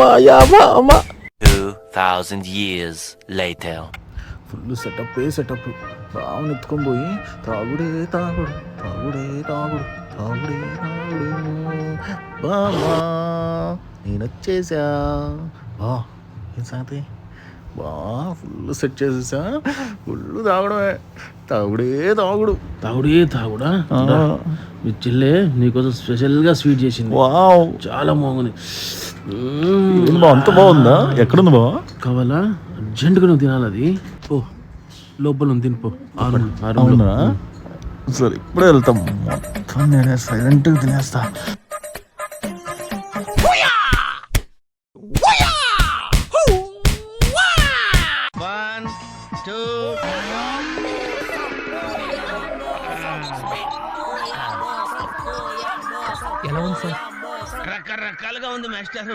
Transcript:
2000 years later. Full setup బావుని ఎత్తుకొని పోయి తాగుడే తాగుడు తాగుడే తాగుడు తాగుడే తాగుడు బావా నేను వచ్చేసా బా ఏం సంగతి బా ఫుల్ సెట్ చేసేసా ఫుల్ తాగడమే తాగుడే తాగుడా మీ చెల్లె నీకోసం స్పెషల్గా స్వీట్ చేసింది. వావ్ చాలా బాగుంది. అంత బాగుందా? ఎక్కడుంది బావ? కావాలా? అర్జెంటుగా నువ్వు తినాలి. అది ఓ లోపల ఉంది, తినిపో. అవునా సరే ఇప్పుడే వెళ్తాం. మొత్తం నేనే సైలెంట్గా తినేస్తా. ఎలా ఉంది సార్? రకరకాలుగా ఉంది మాస్టర్.